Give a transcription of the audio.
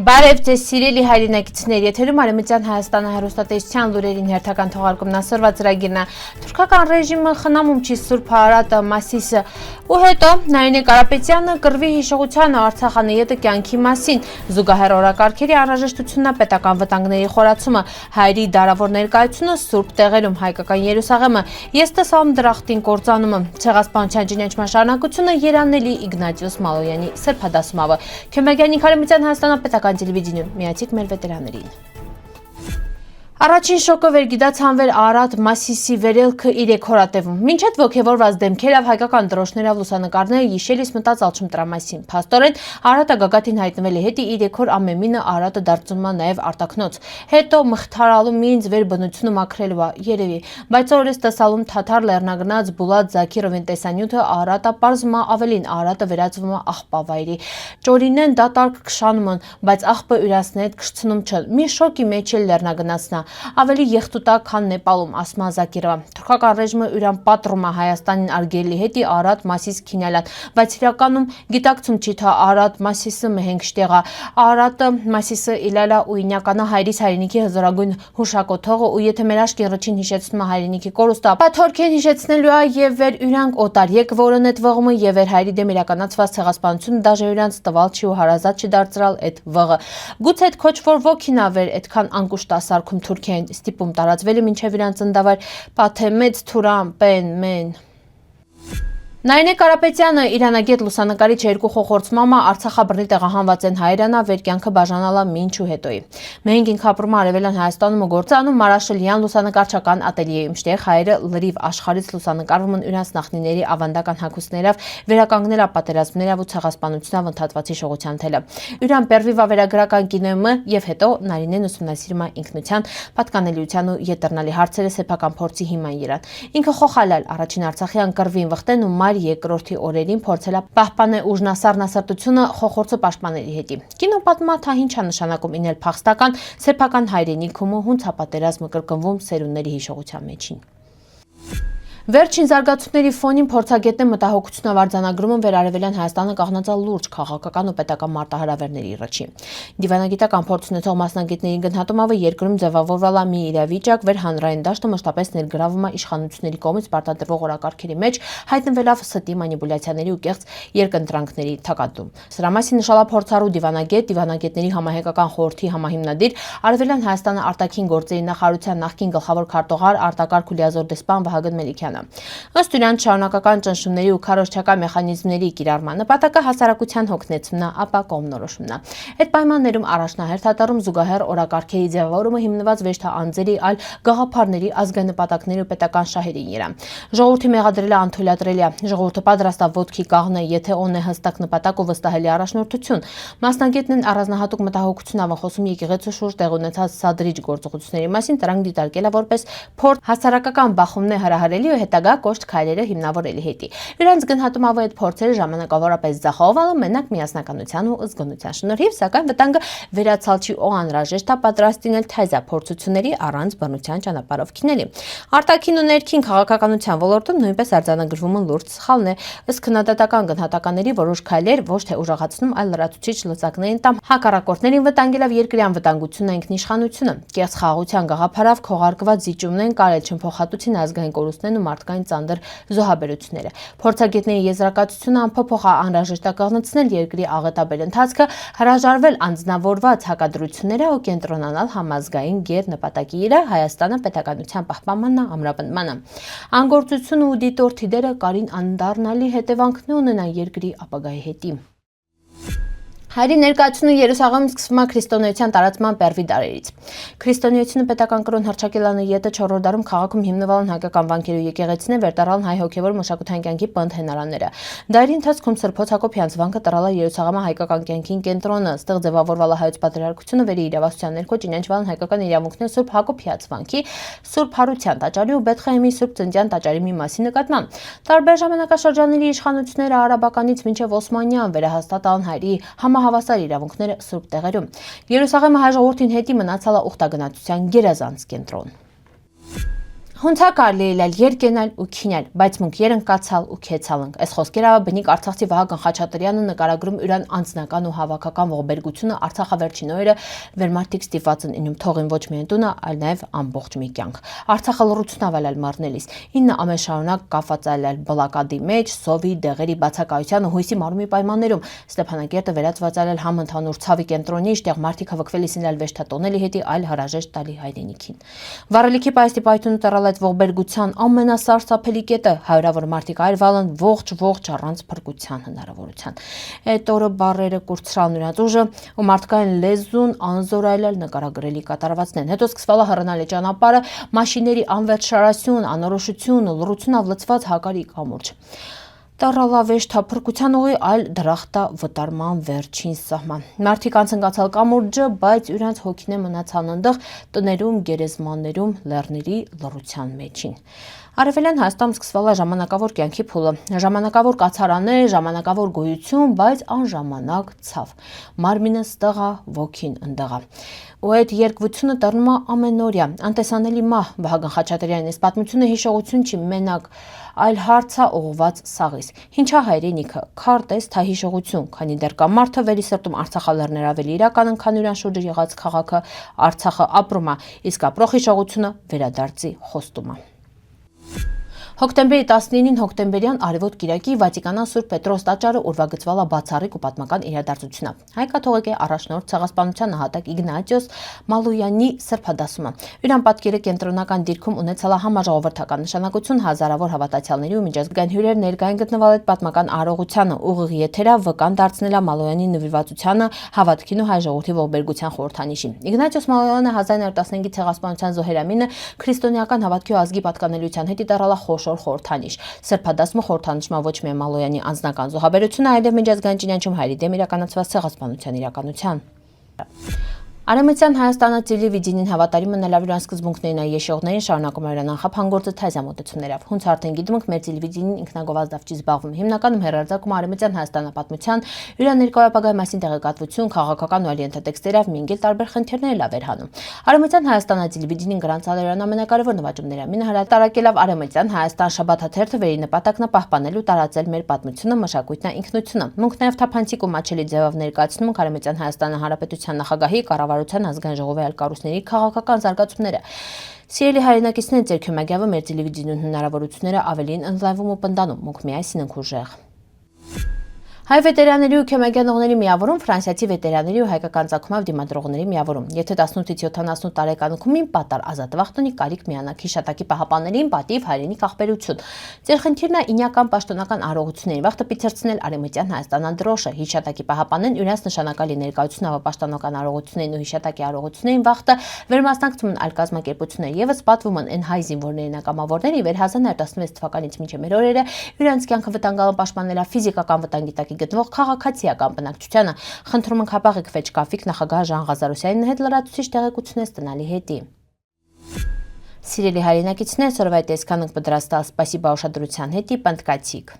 Բարև ձեզ սիրելի հայրենակիցներ, եթերում Արևմտյան Հայաստանը հեռուստատեսության լուրերին հերթական թողարկումն ասրված ծրագիրն է։ Թուրքական ռեժիմը խնամում չի Սուրբ Արարատը, Մասիսը ու հետո Նարինե Կարապետյանը կռվի հիշողությանը Արցախանեետը կյանքի մասին, զուգահեռ օրակարգերի անհրաժեշտությունն է պետական վտանգների խորացումը, հայերի դարավոր ներկայությունը Սուրբ տեղերում, հայկական Երուսաղեմը, Եսթեսամ դրախտին կործանումը, Ցեղասպանության ջնջման շարունակությունը, Երանելի Իգնատիոս Մալոյանի սրբադասմավը, Քյոմագյանի Արևմտյան Հայաստանը պետական տելևիզիոն, միացիք մեր վետերաններին։ Առաջին շոկը վերգիտացանվեր Արարատ Մասիսի վերելքը 3 հորատևում։ Մինչև ոգևորված դեմքերով հայկական դրոշներով լուսանկարները հիշելիս մտած ալչում տրամասին։ Փաստորեն Արարատը գագաթին հայտնվել է հետի 3 օր ամեմինը Արարատը դարձնում է նաև արտակնոց։ Հետո մխթարալու մինց վեր բնությունը մաքրելու է երևի։ Բայց օրես տեսալում թաթար լեռնագնաց Բուլատ Զաքիրովին տեսանյութը Արարատը պարզում է ավելին Արարատը վերածվում է աղբավայրի։ Ճորինեն դատարկ քշանում են, բայց աղբը յուրասն հետ քշցնում չեն։ Մի շոկի մեջ էլ լեռնագնացն ավելի եղտուտակ, քան Նեպալում, ասում է Զաքիրովը։ Թուրքական ռեժիմը յուրան պատռում է Հայաստանին արգելի հետի Արարատ Մասիս քինյալան, բայց իրականում գիտակցում չի, թե Արարատ Մասիսը մեհենք շտեղա։ Արարատը Մասիսը իլալա ու ինյականա հայրից հայրենիքի հզորագույն հուշակոթողը ու եթե մեր աշկի ռչին հիշեցնում է հայրենիքի կորուստը, ապա թորքեն հիշեցնելու է եւ վեր յուրանք օտարյեկ որը նետվողումը եւ վեր հայրի դեմ իրականացված ցեղասպանությունը դաժե յուրանց տվալ չի ու հարազատ չի դարձրալ այդ վղը։ Գուցե այդ քոչվոր ոգին ավեր այդքան անկուշտ ասարքում Թուրքիային ստիպում տարածվել է մինչև իրանց ծնդավայր Պաթեմեց Թուրան Պեն Մեն։ Նարինե Կարապետյանը իրանագետ լուսանկարիչ երկու խոխորձմամը Արցախաբռնի տեղահանված են հայրանա վերկյանքը բաժանալա մինչ ու հետոյի։ Մենք ինքապրում Արևելյան Հայաստանում ու գործանում Մարաշելյան լուսանկարչական ատելիեում շտեղ հայերը լրիվ աշխարհից լուսանկարվում են իրանց նախնիների ավանդական հագուստներով վերականգնել պատերազմներով ու ցեղասպանությունով ընդհատված հիշողության թելը։ Յուրան պերվի վավերագրական կինոյը եւ հետո Նարինեն ուսումնասիրում է ինքնության, պատկանելիության ու ետրնալի հարցերը սեփական փորձի հիման իրան։ Ինքը խոխալալ առաջին արցախյան կռվին վխտեն ու երկրորդի օրերին փորձել է պահպանել ուժնասառնասրտությունը խոխորձը պաշտպանելի հետի։ Կինոն պատմում է, թե ինչ է նշանակում ինել փախստական սեփական հայրենիքում ու հունցապատերազմը կրկնվում սերունդների հիշողության մեջին։ Վերջին զարգացումների ֆոնին փորձագետները մտահոգություն արձանագրում են վերարևելյան Հայաստանը կաղնած լուրջ քաղաքական ու պետական մարտահրավերների ռճի։ Դիվանագիտական փորձ ունեցող մասնագետների գնահատումով երկրում ձևավորվել է մի իրավիճակ, վեր հանրային դաշտը մշտապես ներգրավում է իշխանությունների կողմից պարտադրվող օրակարգերի մեջ, հայտնվելով ստի մանիպուլյացիաների ու կեղծ երկընտրանքների թակարդում։ Սրա մասին նշել է փորձառու դիվանագետների համահայկական խորհրդի համահիմնադիր Արևելյան Հայաստանը արտաքին գործերի նախարարության նախկին գլխավոր քարտուղար արտակարգ ու լիազոր դեսպան Վահագն Մելիքյանը։ Ըստ իրան շարունակական ճնշումների ու քարոզչական մեխանիզմների կիրառման նպատակը հասարակության հոգնեցումն է, ապա կողմնորոշումն է։ Այդ պայմաններում առաջնահերթ հատարում զուգահեռ օրակարգերի ձևավորումը հիմնված ոչ թե անձերի, այլ գաղափարների, ազգանպատակների ու պետական շահերին իրան։ Ժողովրդի մեղադրելը անթույլատրելի է։ Ժողովուրդը պատրաստ է ոտքի կաղնել, եթե ունի հստակ նպատակ ու վստահելի առաջնորդություն։ Մասնագետն առանձնահատուկ մտահոգություն ավ խոսում եկեղեցու շուրջ տեղ ունեցած սադրիչ գործողությունների մասին, դրանք դիտարկել է որպես փորձ հասարակական բախումներ հրահրելի ու հետագա կոշտ քայլերը հիմնավորելի հետի։ Իրանց գնահատումով այդ փորձերը ժամանակավորապես ձախողվել են մենակ միասնականության ու զգոնության շնորհիվ, սակայն վտանգը վերացալ չի ու անհրաժեշտ է պատրաստ լինել թայզա փորձությունների առանց բռնության ճանապարհով քինելի։ Արտաքին ու ներքին քաղաքականության ոլորտում նույնպես արձանագրվում են լուրջ սխալներ, ըստ քննադատական գնահատականների որոշ քայլեր ոչ թե ուժեղացնում, այլ լրացուցիչ լծակներին տամ հակառակորդներին վտանգելով երկրի անվտանգությունն ու ինքնիշխանությունը։ Կեղծ խաղաղության գաղափարով քողարկված զիջումներն կարել չփոխհատուցին ազգային կորուստներն ու մարդկային ծանր զոհաբերությունները։ Փորձագետների եզրակացությունը անփոփոխ անհրաժեշտ է կողմնցնել երկրի աղետաբեր ընթացքը, հրաժարվել անձնավորված հակադրությունները ու կենտրոնանալ համազգային գերնպատակի վրա Հայաստանը պետականության պահպանմանն ամրապնդմանը։ Անգործությունը ու դիտորդի դերը կարին անդառնալի հետևանքներ ունենան երկրի ապագայի հետի։ Հայերի ներկայությունը Երուսաղեմում սկսվում է քրիստոնեության տարածման պերվի դարերից։ Քրիստոնեությունը պետական կրոն հռչակելանը յետը 4-րդ դարում քաղաքում հիմնվել են հայկական վանքերի ու եկեղեցիներ, վերտարալ հայ հոգևոր մշակութային կյանքի պնդհենարանները։ Դարերի ընթացքում Սրբոց Հակոբյանց վանքը տրալ է Երուսաղեմի հայկական կյանքին կենտրոնը, ստեղ ձևավորվել է հայոց պատրիարքությունը, վերի իրավասության ներքո ճանաչվել են հայկական իրավունքներ Սուրբ Հակոբյանց վանքի, Սուրբ Հարության տաճարի ու Բեթխեհեմի Սուրբ Ծննդյան տաճարի մի մասի նկատմամբ։ Տարբեր ժամանակաշրջանների իշխանությունները արաբականից մինչև օսմանյան վերահաստատան հայերի հավասար իրավունքները Սուրբ տեղերում։ Երուսաղեմը հայ ժողովրդին հետի մնացալ է ուխտագնացության գերազանց կենտրոն։ Հունցա կարելի էլ երկենալ ու քինել, բայց մունք երընկացալ ու քեցալնք։ Այս խոսքերը բնիկ Արցախցի Վահագն Խաչատրյանը նկարագրում իրան անձնական ու հավաքական ողբերգությունը Արցախը վերջին օրերը վերմարտիկ ստիպված են ինում թողին ոչ միայն տունը, այլ նաև ամբողջ մի կյանք։ Արցախը լռություն ավելալ մառնելիս 9 ամեն շարունակ կապված այլել բլոկադի մեջ, սովի, դեղերի բացակայության ու հույսի մարումի պայմաններում Ստեփանակերտը վերածված այլել համընդհանուր ցավի կենտրոնի, իշխտեղ մարդիկ հավաքվելիս ինել վեշտատոնելի հետի այլ հարաժեշտ տալի հայրենիքին։ Վառելիքի պայստի պայթունը այդ ողբերգության ամենասարսափելի կետը հարյուրավոր մարդիկ այրվալն ողջ առանց փրկության հնարավորության։ Այդ օրը բառերը կուրցրալ նրանց ուժը ու մարդկային լեզուն անզորայլել նկարագրելի կատարվածն են։ Հետո սկսվալա հեռանալի ճանապարհը, մաշիների անվերջ շարասյուն, անորոշություն ու լռությունով լցված հակարի կամուրջ։ Տառալավեշտ փրկության ուղի այլ դրախտա վտարման վերջին սահման։ Մարդիկ անցնկացալ կամուրջը, բայց իրանց հոգին է մնացան ընդեղ տներում, գերեզմաններում, լեռների լռության մեջին։ Արևելյան Հայաստանում սկսվալա ժամանակավոր կյանքի փուլը, ժամանակավոր կացարաններ, ժամանակավոր գոյություն, բայց անժամանակ ցավ։ Մարմինը ստեղա, ոգին ընդեղա։ Ու այդ երկվությունը դառնում է ամենօրյա, անտեսանելի մահ։ Վահագն Խաչատրյանի այս պատմությունը հիշողություն չի մենակ, այլ հարց է ուղղված սաղից։ Ինչա հայրենիքը, քարտես թա հիշողություն, քանի դեռ կա մարդը վերի սրտում Արցախալեռներ ավելի իրական են, քան իրան շուրջը եղած քաղաքը, Արցախը ապրում է, իսկ ապրող հիշողությունը վերադարձի խոստում է։ Հոկտեմբերի 19-ին հոկտեմբերյան արևոտ կիրակի Վատիկանան Սուրբ Պետրոս տաճարը ուրվագծվալա բացառիկ ու պատմական իրադարձությունա։ Հայ կաթողիկե առաջնորդ ցեղասպանության նահատակ Իգնատիոս Մալոյանի սրբադասումը։ Իրան պատկերը կենտրոնական դիրքում ունեցել է համաժողովրդական նշանակություն, հազարավոր հավատացյալների ու միջազգային հյուրեր ներկային գտնվել այդ պատմական արարողությանը, ուղիղ եթերա վկան դարձնել է Մալոյանի նվիրվածությանը, հավատքին ու հայ ժողովրդի ողբերգության խորհրդանիշին։ Իգնատիոս Մալոյանը 1915-ի ցեղասպանության զոհերամինը քրիստոնեական հավատքի ու ազգի պատկանելիության հետ դարալա խորհրդանիշ։ Սրբադասմը խորհրդանշում ոչ միայն Մալոյանի անձնական զոհաբերությունը, այլև միջազգային ճանաչում հայերի դեմ իրականացված ցեղասպանության իրականության։ Արեմտյան Հայաստանը տելևիդենին հավատարիմ մնալավ իրան սկզբունքներին եշողներին շարունակում էր անխափանգործը թազամոտություններով։ Հունց արդեն գիտում ենք մեր տելևիդենին ինքնագովազդավ չի զբաղվում։ Հիմնականում հեռարձակում Արեմտյան Հայաստանապատմության, իրան ներկայապագայի մասին տեղեկատվություն, քաղաքական ու այլ ենթատեքստերով մինգել տարբեր խնդիրներ լավ էր հանում։ Արեմտյան Հայաստանը տելևիդենին գրանցալ էր ամենակարևոր նվաճումները։ Մինը հրատարակելով Արեմտյան Հայաստան շաբաթաթերթը վերի նպատակն է պահպանել ու տարածել մեր պատմությունը, մշակույթն ու ինքնությունը։ Մունք նաև թափանցիկ ու մաչելի ձևով ներկայացնում ենք Արեմտյան Հայաստանը Հանրապետության նախագահի Ազգային ժողովի այլ կառույցների քաղաքական զարգացումները։ Սիրելի հայրենակիցներ, ձեր քյոմագյավը մեր տելևիդենիոն հնարավորությունները ավելին ընդլայնվում ու պնդանում, մունք միայսին ենք ուժեղ։ Հայ վետերանների ու քյոմագյանողների միավորում Ֆրանսիացի վետերանների ու հայկական ցակումով դիմադրողների միավորում։ Եթե 18-ից 70 տարեկանում պատար ազատվախ տնի կարիք միանակ հիշատակի պահապաններին պատիվ հայրենիք ախբերություն։ Ձեր խնդիրն է ինյական պաշտոնական արարողությունների վաղ տպիցրցնել Արեմտյան Հայաստանան դրոշը։ Հիշատակի պահապանեն իրենց նշանակալի ներկայությունով պաշտոնական արարողություններին ու հիշատակի արարողություններին վաղտը վերմասնակցում են այլ կազմակերպություններ եւս պատվում են այն հայ զինվորներին ակամավորների 2016 թվականից մինչև մեր օրերը իրենց կյանքը վտանգալն պաշտպանել ֆիզիկական վտանգի գտնվող քաղաքացիական բնակչությանը։ Խնդրում ենք հապաղիկ վեճ կաֆիկ նախագահ Ժան Ղազարոսյանին հետ լրացուցիչ տեղեկություններ ստանալի հետի։ Սիրելի հայրենակիցներ, սորվայ տեսքանք պատրաստալ սպասիբա ուշադրության հետի պնդկացիք։